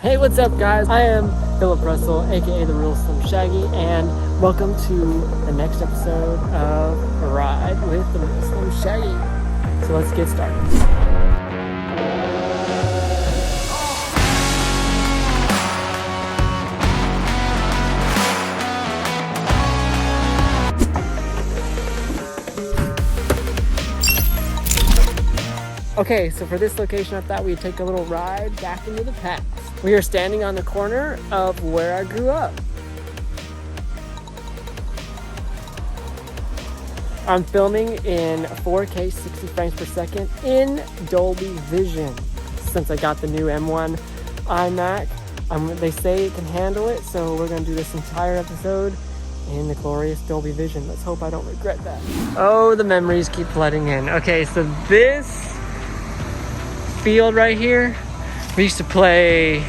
Hey, what's up guys? I am Philip Russell, aka The Real Slim Shaggy, and welcome to the next episode of RiDE with The Real Slim Shaggy. So let's get started. Okay, so for this location, I thought we'd take a little ride back into the past. We are standing on the corner of where I grew up. I'm filming in 4K 60 frames per second in Dolby Vision. Since I got the new M1 iMac, they say it can handle it, so we're gonna do this entire episode in the glorious Dolby Vision. Let's hope I don't regret that. Oh, the memories keep flooding in. Okay, so this field right here, we used to play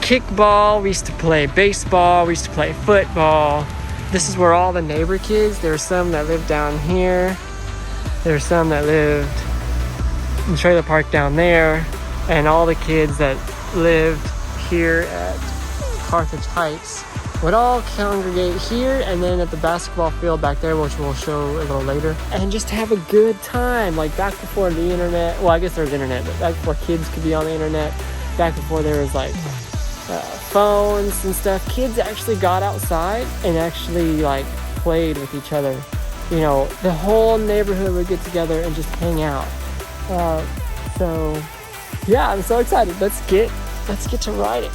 kickball, we used to play baseball, we used to play football. This is where all the neighbor kids, there were some that lived down here, there were some that lived in the trailer park down there, and all the kids that lived here at Carthage Heights would all congregate here and then at the basketball field back there, which we'll show a little later, and just have a good time. Like back before the internet, well, I guess there was internet, but back before kids could be on the internet, back before there was like phones and stuff, kids actually got outside and actually like played with each other. You know, the whole neighborhood would get together and just hang out. So yeah, I'm so excited. Let's get to riding.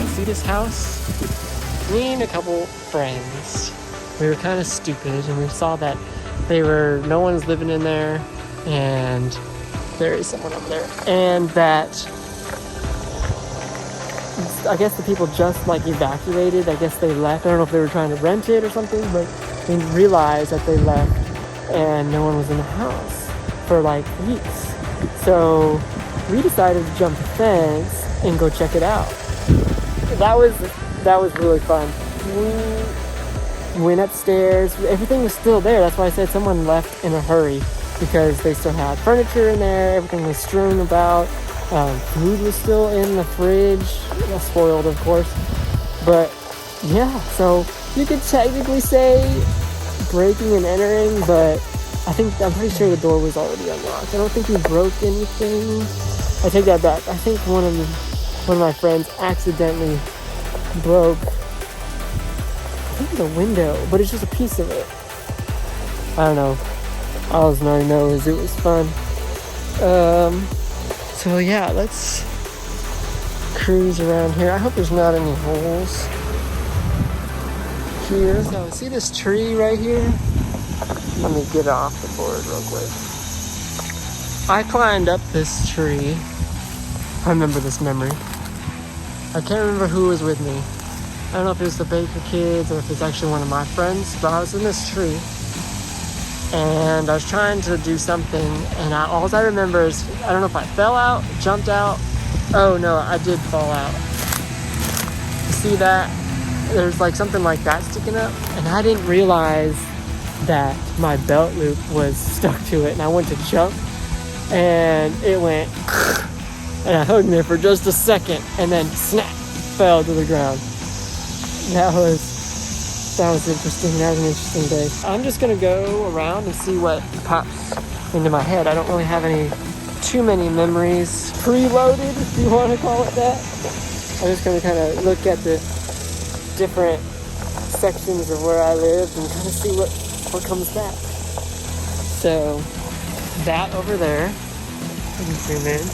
See this house? Me and a couple friends, we were kind of stupid and we saw that no one's living in there, and there is someone over there, and that I guess the people just like evacuated. I guess they left. I don't know if they were trying to rent it or something, but we realized that they left and no one was in the house for like weeks. So we decided to jump the fence and go check it out. That was really fun. We went upstairs. Everything was still there. That's why I said someone left in a hurry, because they still had furniture in there. Everything was strewn about. Food was still in the fridge. Spoiled, of course. But yeah, so you could technically say breaking and entering, but I'm pretty sure the door was already unlocked. I don't think we broke anything. I take that back. I think one of my friends accidentally broke, I think, the window, but it's just a piece of it. I don't know. All I know is it was fun. So yeah, let's cruise around here. I hope there's not any holes here. So see this tree right here? Let me get off the board real quick. I climbed up this tree. I remember this memory. I can't remember who was with me. I don't know if it was the Baker kids or if it's actually one of my friends, but I was in this tree and I was trying to do something, and all I remember is, I don't know if I fell out, jumped out. Oh no, I did fall out. See that? There's like something like that sticking up, and I didn't realize that my belt loop was stuck to it, and I went to jump and it went and I hung there for just a second, and then snap, fell to the ground. That was interesting. That was an interesting day. I'm just gonna go around and see what pops into my head. I don't really have too many memories preloaded, if you want to call it that. I'm just gonna kind of look at the different sections of where I live and kind of see what comes back. So that over there, you can zoom in.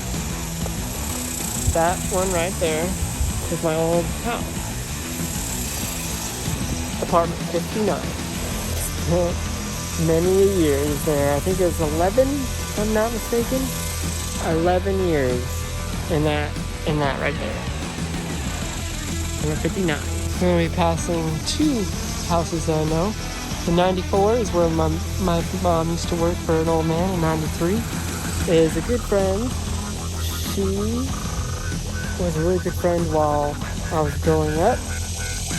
That one right there is my old house. Apartment 59. Spent many years there. I think it was 11, if I'm not mistaken. 11 years in that right there. Number 59. I'm going to be passing two houses that I know. The 94 is where my mom used to work for an old man, and 93 is a good friend. She was a really good friend while I was growing up,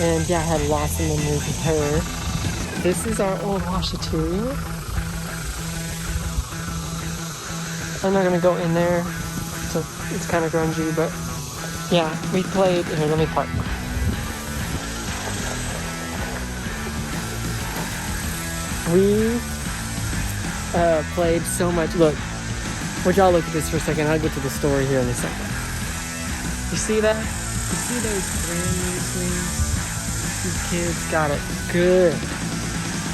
and yeah, I had lots of memories with her. This is our old washateria. I'm not gonna go in there, so it's kind of grungy, but yeah, we played. Here, let me park. We played so much. Look, would y'all look at this for a second? I'll get to the story here in a second. You see that? You see those brand new swings? These kids got it good.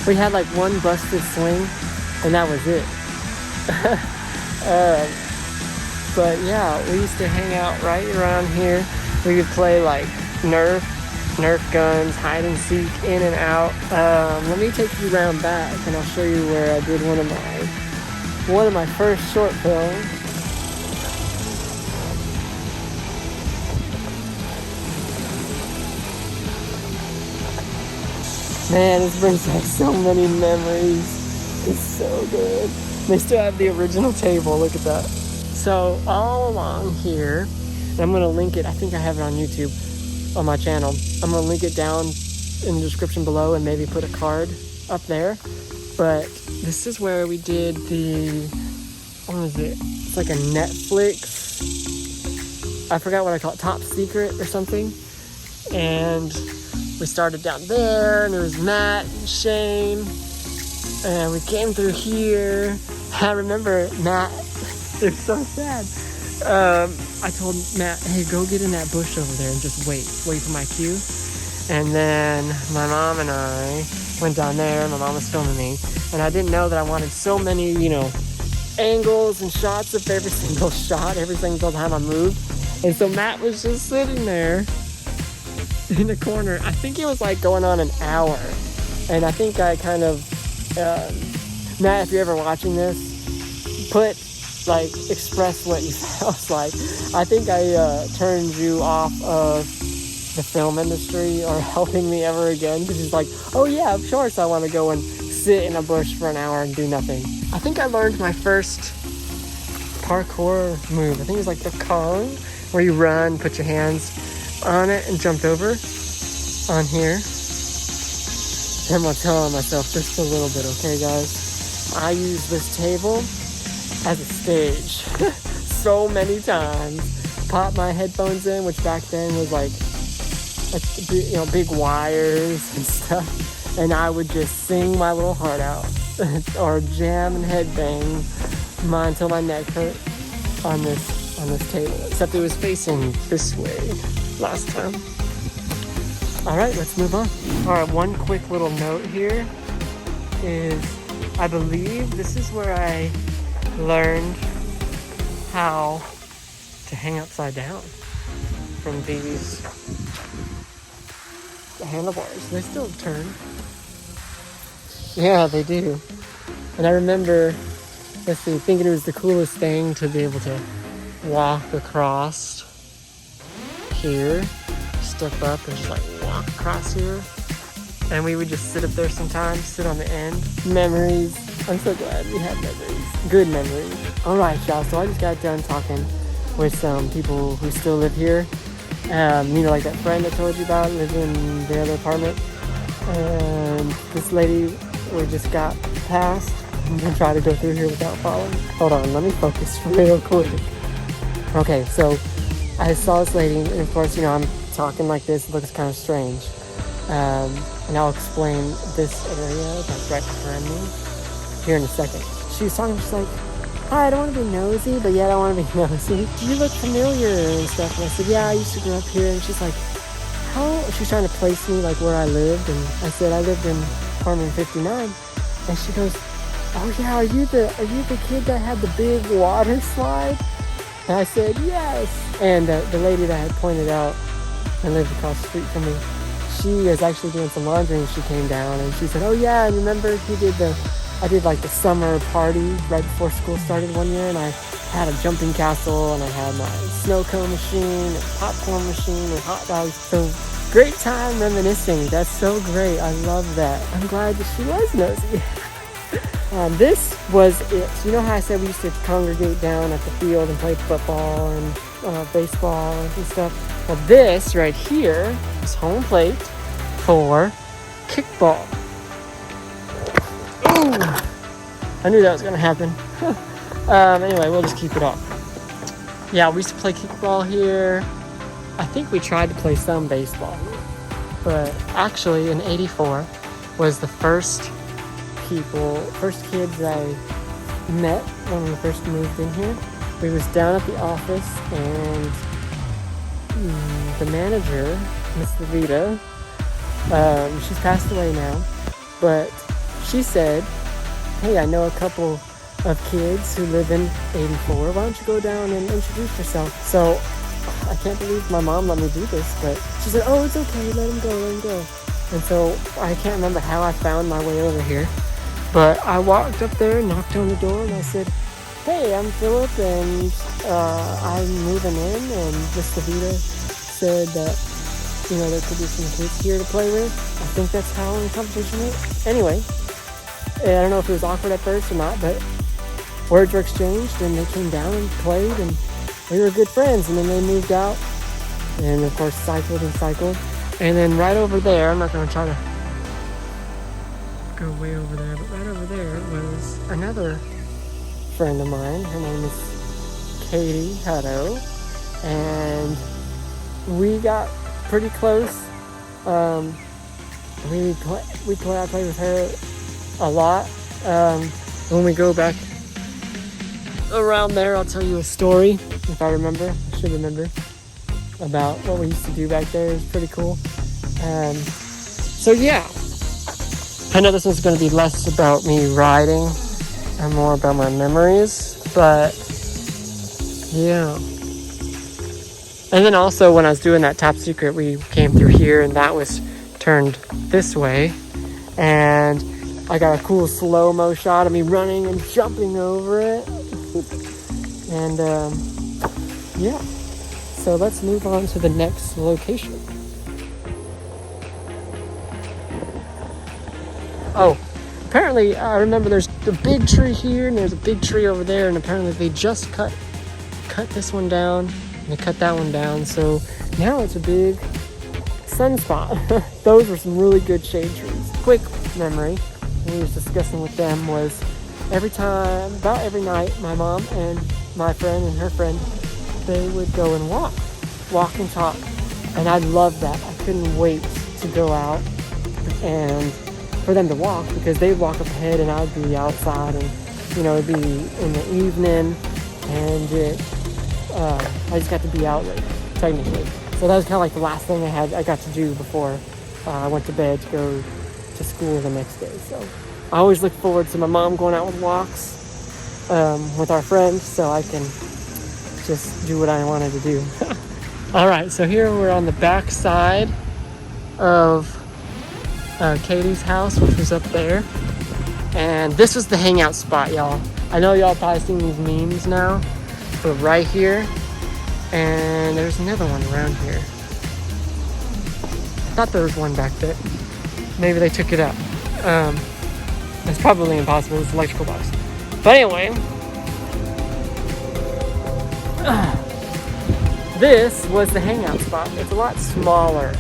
We had like one busted swing, and that was it. But yeah, we used to hang out right around here. We would play like Nerf guns, hide and seek, in and out. Let me take you around back, and I'll show you where I did one of my first short films. Man, this brings back so many memories. It's so good. They still have the original table. Look at that. So all along here, and I'm going to link it. I think I have it on YouTube on my channel. I'm going to link it down in the description below and maybe put a card up there. But this is where we did what was it? It's like a Netflix. I forgot what I call it. Top Secret or something. And we started down there, and there was Matt and Shane, and we came through here. I remember Matt, it was so sad. I told Matt, hey, go get in that bush over there and just wait for my cue. And then my mom and I went down there. My mom was filming me, and I didn't know that I wanted so many, angles and shots of every single shot, every single time I moved. And so Matt was just sitting there in the corner. I think it was like going on an hour, and I think I kind of Matt, if you're ever watching this, express what you felt like. I think I turned you off of the film industry or helping me ever again, because he's like, oh yeah, of course I want to go and sit in a bush for an hour and do nothing. I think I learned my first parkour move. I think it was like the Kong, where you run, put your hands on it, and jumped over on here. I'm telling myself just a little bit, okay guys? I use this table as a stage so many times. Pop my headphones in, which back then was like big wires and stuff, and I would just sing my little heart out or jam and headbang until my neck hurt on this table, except it was facing this way last time. All right, let's move on. All right, one quick little note here is I believe this is where I learned how to hang upside down from these handlebars. They still turn. Yeah, they do. And I remember, thinking it was the coolest thing to be able to walk across here, step up and just walk across here. And we would just sit up there sometimes, sit on the end. Memories. I'm so glad we had memories. Good memories. All right, y'all. So I just got done talking with some people who still live here. Like that friend I told you about, living in the other apartment. And this lady we just got past. I'm gonna try to go through here without falling. Hold on, let me focus real quick. Okay, so I saw this lady, and of course, I'm talking like this. It looks kind of strange. And I'll explain this area that's right behind me here in a second. She was talking, she's like, hi, I don't want to be nosy, but yet I want to be nosy. You look familiar and stuff. And I said, yeah, I used to grow up here. And she's like, how? She's trying to place me where I lived. And I said, I lived in apartment 59. And she goes, oh yeah, are you the kid that had the big water slide? And I said, yes. And the lady that had pointed out and lived across the street from me, she was actually doing some laundry, and she came down and she said, oh yeah, and remember I did the summer party right before school started one year, and I had a jumping castle, and I had my snow cone machine, and popcorn machine, and hot dogs. So great time reminiscing. That's so great. I love that. I'm glad that she was nosy. This was it. So you know how I said we used to congregate down at the field and play football and baseball and stuff? Well, this right here is home plate for kickball. Ooh, I knew that was going to happen. Anyway, we'll just keep it up. Yeah, we used to play kickball here. I think we tried to play some baseball. But actually, in '84 was the first kids I met when we first moved in here. We was down at the office, and the manager, Miss Levita, she's passed away now, but she said, hey, I know a couple of kids who live in '84. Why don't you go down and introduce yourself? So I can't believe my mom let me do this, but she said, oh, it's okay, let him go. And so I can't remember how I found my way over here, but I walked up there, knocked on the door, and I said, hey, I'm Philip, and I'm moving in, and Miss Levita said that, there could be some kids here to play with. I think that's how the conversation went. Anyway, I don't know if it was awkward at first or not, but words were exchanged, and they came down and played, and we were good friends. And then they moved out, and of course cycled. And then right over there, I'm not going to try to go way over there, but right over there was another friend of mine. Her name is Katie Hutto, and we got pretty close. I play with her a lot. When we go back around there, I'll tell you a story if I remember. I should remember about what we used to do back there. It was pretty cool. So yeah, I know this one's going to be less about me riding and more about my memories, but yeah. And then also when I was doing that top secret, we came through here, and that was turned this way, and I got a cool slow-mo shot of me running and jumping over it. And yeah, so let's move on to the next location. Oh, apparently I remember there's a big tree here and there's a big tree over there, and apparently they just cut this one down and they cut that one down, so now it's a big sunspot. Those were some really good shade trees. Quick memory we was discussing with them was about every night, my mom and my friend and her friend, they would go and walk and talk, and I loved that. I couldn't wait to go out and for them to walk, because they'd walk up ahead and I'd be outside, and it'd be in the evening, and I just got to be out late, technically. So that was kind of like the last thing I got to do before I went to bed to go to school the next day. So I always look forward to my mom going out with walks with our friends, so I can just do what I wanted to do. All right, so here we're on the back side of Katie's house, which was up there, and this was the hangout spot, y'all. I know y'all probably seen these memes now, but right here, and there's another one around here. I thought there was one back there. Maybe they took it out. It's probably impossible. It's an electrical box. But anyway, this was the hangout spot. It's a lot smaller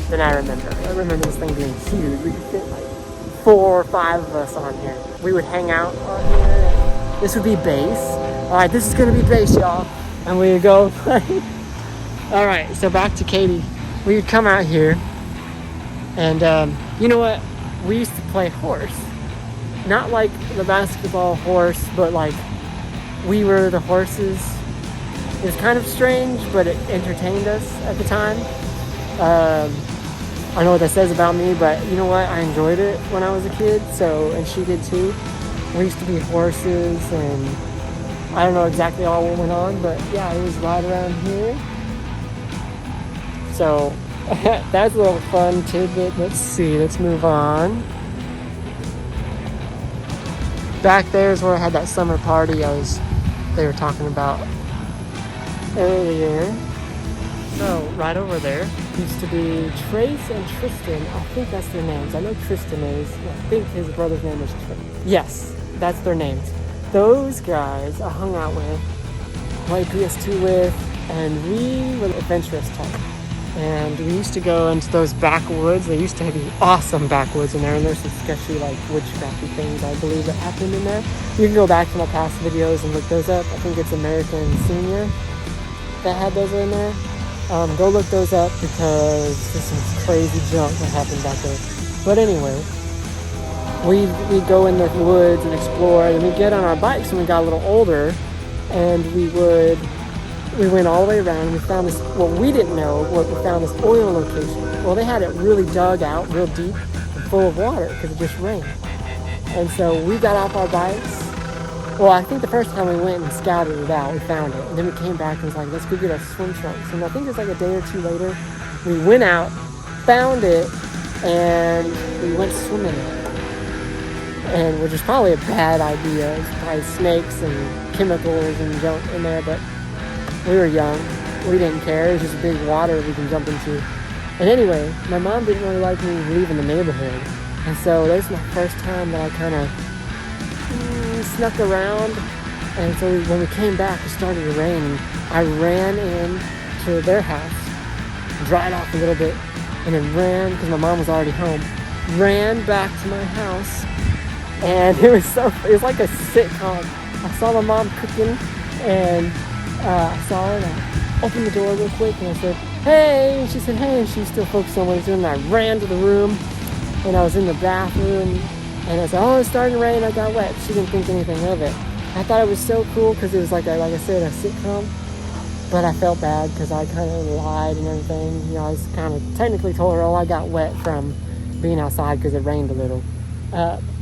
than I remember. I remember this thing being huge. We could fit like 4 or 5 of us on here. We would hang out on here. This would be base. All right, this is gonna be base, y'all. And we would go play. All right, so back to Katie. We would come out here, and you know what? We used to play horse. Not like the basketball horse, but like we were the horses. It was kind of strange, but it entertained us at the time. I know what that says about me, but you know what? I enjoyed it when I was a kid, and she did too. We used to be horses, and I don't know exactly all what went on, but yeah, it was right around here. So that's a little fun tidbit. Let's see, let's move on. Back there is where I had that summer party they were talking about earlier. So right over there used to be Trace and Tristan. I think that's their names. I know Tristan is. I think his brother's name is Trace. Yes, that's their names. Those guys I hung out with, played PS2 with, and we were the adventurous type. And we used to go into those backwoods. They used to be awesome backwoods in there, and there's some sketchy, like, witchcrafty things, I believe, that happened in there. You can go back to my past videos and look those up. I think it's American Senior that had those in there. Go look those up because there's some crazy junk that happened back there. But anyway, we go in the woods and explore, and we get on our bikes when we got a little older, and we went all the way around, and we found this, well, we didn't know what we found, this oil location. Well, they had it really dug out, real deep, and full of water, because it just rained. And so we got off our bikes. Well, I think the first time we went and scouted it out, we found it. And then we came back and was like, let's go get our swim trunks. And I think it was like a day or two later, we went out, found it, and we went swimming. And which is probably a bad idea. It's probably snakes and chemicals and junk in there, but we were young. We didn't care. It was just big water we can jump into. And anyway, my mom didn't really like me leaving the neighborhood. And so that was my first time that I kind of snuck around. And so when we came back, it started to rain. And I ran in to their house, dried off a little bit, and then ran, because my mom was already home, ran back to my house. And it was like a sitcom. I saw my mom cooking, and I saw her, and I opened the door real quick, and I said, hey, and she said, hey, and she was still focused on what I was doing, and I ran to the room, and I was in the bathroom, and I said, oh, it's starting to rain, I got wet. She didn't think anything of it. I thought it was so cool, because it was like I said, a sitcom, but I felt bad, because I kind of lied and everything. You know, I was kind of technically told her, oh, I got wet from being outside, because it rained a little.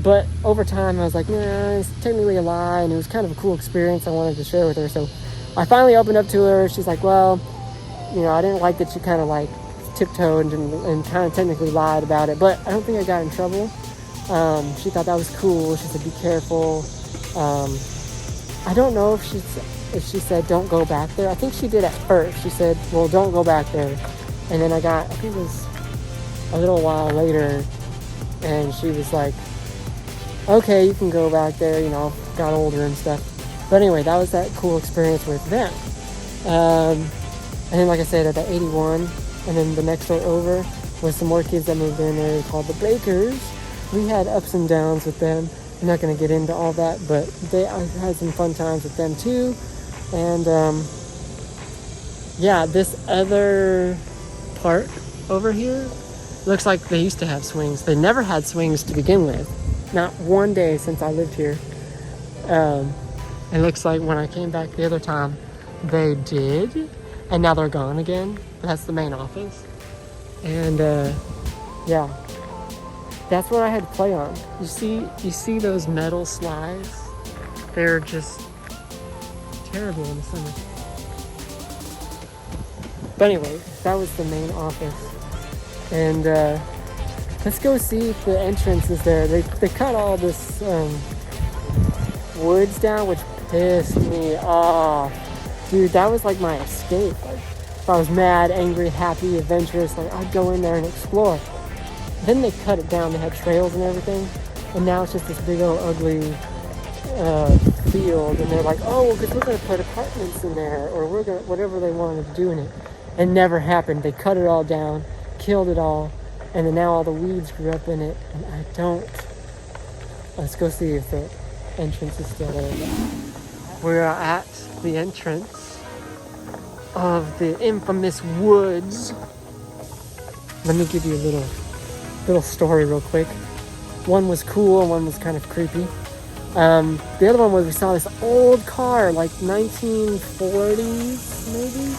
But over time, I was like, nah, it's technically a lie, and it was kind of a cool experience I wanted to share with her. So I finally opened up to her. She's like, well, you know, I didn't like that you kind of like tiptoed and kind of technically lied about it, but I don't think I got in trouble. She thought that was cool. She said, be careful. I don't know if she said, don't go back there. I think she did at first. She said, well, don't go back there. And then I think it was a little while later, and she was like, okay, you can go back there, you know, got older and stuff. But anyway, that was that cool experience with them. And then, like I said, at the 81, and then the next door over was some more kids that moved in there called the Bakers. We had ups and downs with them. I'm not going to get into all that, but I had some fun times with them too. And yeah, this other park over here looks like they used to have swings. They never had swings to begin with. Not one day since I lived here. It looks like when I came back the other time, they did. And now they're gone again. That's the main office. And yeah, that's what I had to play on. You see those metal slides? They're just terrible in the summer. But anyway, that was the main office. And let's go see if the entrance is there. They cut all this woods down, which pissed me off. Dude, that was like my escape. Like, if I was mad, angry, happy, adventurous, like I'd go in there and explore. Then they cut it down. They had trails and everything. And now it's just this big old ugly field. And they're like, oh, because we're going to put apartments in there. Or we're going to, whatever they wanted to do in it. It never happened. They cut it all down, killed it all. And then now all the weeds grew up in it. And I don't. Let's go see if the entrance is still there. We're at the entrance of the infamous woods. Let me give you a little story real quick. One was cool and one was kind of creepy. The other one was we saw this old car, like 1940s maybe,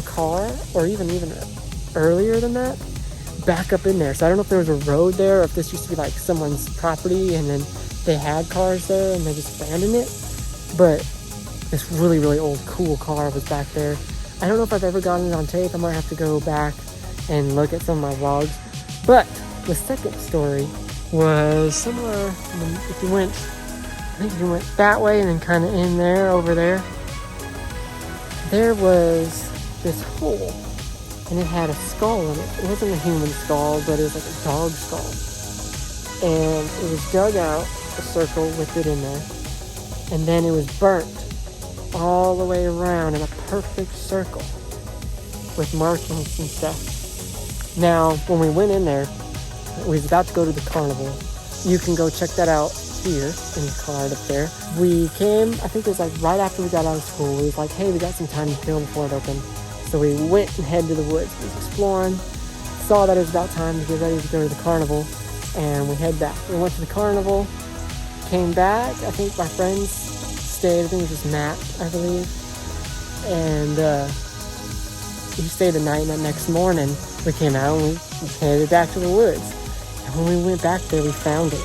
car, or even earlier than that, back up in there. So I don't know if there was a road there or if this used to be like someone's property and then they had cars there and they just abandoned it. But this really, really old, cool car was back there. I don't know if I've ever gotten it on tape. I might have to go back and look at some of my vlogs. But the second story was somewhere, if you went that way and then kind of in there, over there, there was this hole. And it had a skull in it. It wasn't a human skull, but it was like a dog skull. And it was dug out, a circle with it in there. And then it was burnt all the way around in a perfect circle. with markings and stuff. Now, when we went in there, we was about to go to the carnival. You can go check that out here in the card up there. We came, I think it was like right after we got out of school. We was like, hey, we got some time to film before it opened. So we went and headed to the woods. We was exploring, saw that it was about time to get ready to go to the carnival, and we head back. We went to the carnival, came back. I think my friends stayed. I think it was just Matt, I believe. And he stayed the night, and the next morning we came out and we headed back to the woods. And when we went back there, we found it.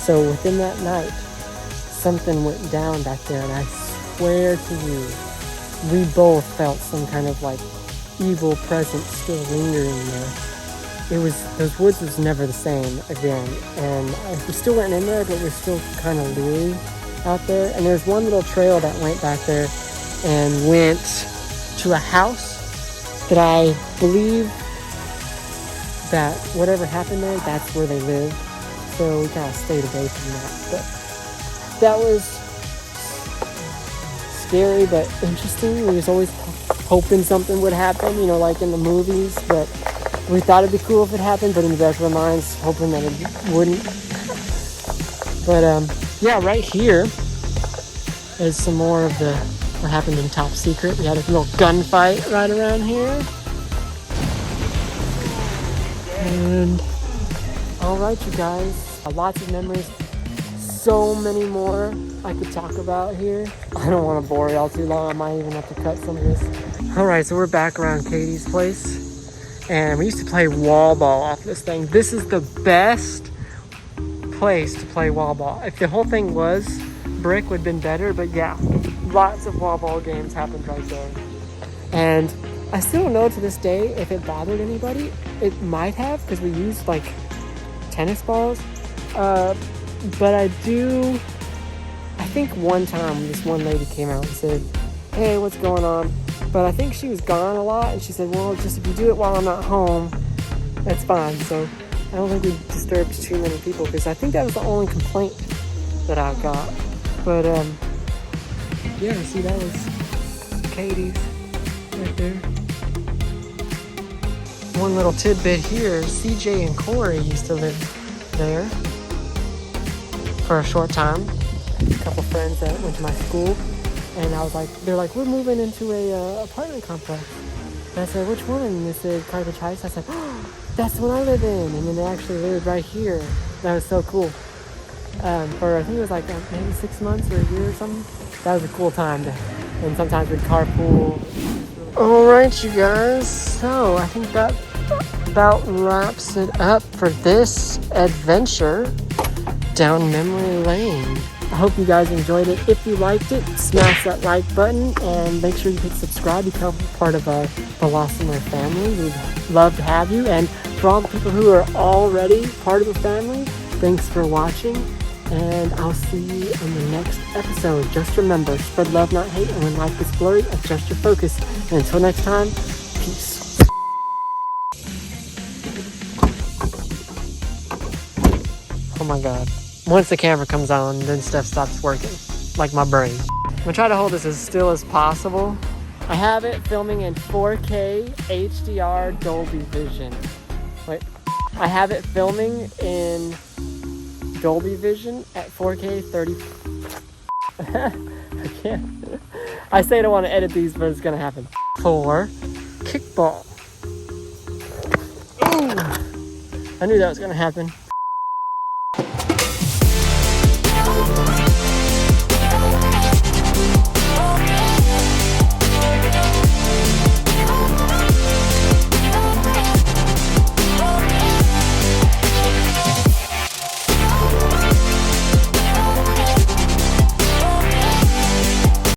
So within that night, something went down back there, and I swear to you, we both felt some kind of like evil presence still lingering there. Those woods was never the same again, and we still went in there, but we're still kind of leery out there. And there's one little trail that went back there and went to a house that I believe that whatever happened there, that's where they live. So we kind of stayed away from that. But that was scary but interesting. We was always hoping something would happen, you know, like in the movies. But we thought it'd be cool if it happened, but in the back of our minds, hoping that it wouldn't. But yeah, right here is some more of what happened in Top Secret. We had a little gunfight right around here. And all right, you guys, lots of memories, so many more I could talk about here. I don't want to bore y'all too long. I might even have to cut some of this. All right, so we're back around Katie's place, and we used to play wall ball off this thing. This is the best place to play wall ball. If the whole thing was brick, would have been better, but yeah, lots of wall ball games happened right there. And I still don't know to this day if it bothered anybody. It might have, because we used like tennis balls. But I think one time this one lady came out and said, hey, what's going on? But I think she was gone a lot, and she said, well, just if you do it while I'm not home, that's fine. So I don't think we disturbed too many people, because I think that was the only complaint that I got. But yeah, see, that was Katie's right there. One little tidbit here, CJ and Corey used to live there for a short time. A couple friends that went to my school, and I was like, they're like, we're moving into a apartment complex. And I said, which one? And they said Carthage Heights. I said, oh, that's the one I live in. And then they actually lived right here. That was so cool. For I think it was like maybe 6 months or a year or something. That was a cool time. And sometimes we'd carpool. All right, you guys. So I think that about wraps it up for this adventure down memory lane. I hope you guys enjoyed it. If you liked it, smash that like button and make sure you hit subscribe, become part of our Velocimer family. We'd love to have you. And for all the people who are already part of the family, thanks for watching, and I'll see you in the next episode. Just remember, spread love, not hate, and when life is blurry, adjust your focus. And until next time, peace. Oh my God. Once the camera comes on, then stuff stops working. Like my brain. I'm gonna try to hold this as still as possible. I have it filming in 4K HDR Dolby Vision. Wait. I have it filming in Dolby Vision at 4K 30. I can't. I say I don't want to edit these, but it's gonna happen. For kickball. Ooh. I knew that was gonna happen.